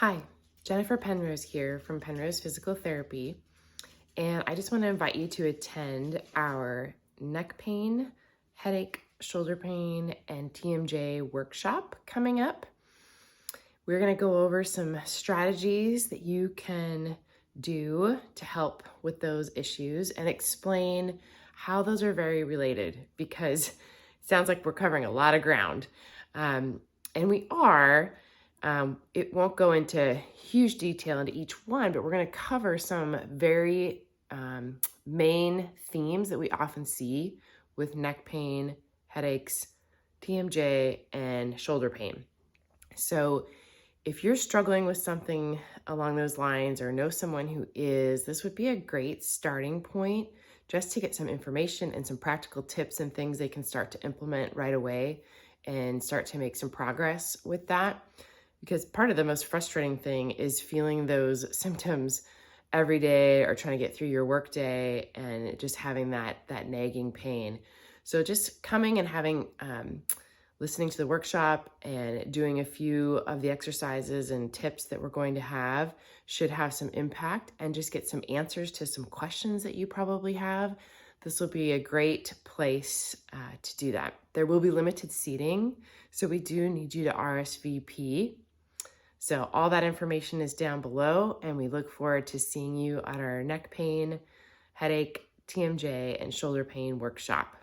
Hi, Jennifer Penrose here from Penrose Physical Therapy, and I just want to invite you to attend our neck pain, headache, shoulder pain, and TMJ workshop coming up. We're going to go over some strategies that you can do to help with those issues and explain how those are very related, because it sounds like we're covering a lot of ground. And we are. It won't go into huge detail into each one, but we're going to cover some very main themes that we often see with neck pain, headaches, TMJ, and shoulder pain. So if you're struggling with something along those lines or know someone who is, this would be a great starting point just to get some information and some practical tips and things they can start to implement right away and start to make some progress with that. Because part of the most frustrating thing is feeling those symptoms every day or trying to get through your workday and just having that nagging pain. So just coming and having, listening to the workshop and doing a few of the exercises and tips that we're going to have should have some impact and just get some answers to some questions that you probably have. This will be a great place to do that. There will be limited seating, so we do need you to RSVP. So all that information is down below, and we look forward to seeing you at our neck pain, headache, TMJ, and shoulder pain workshop.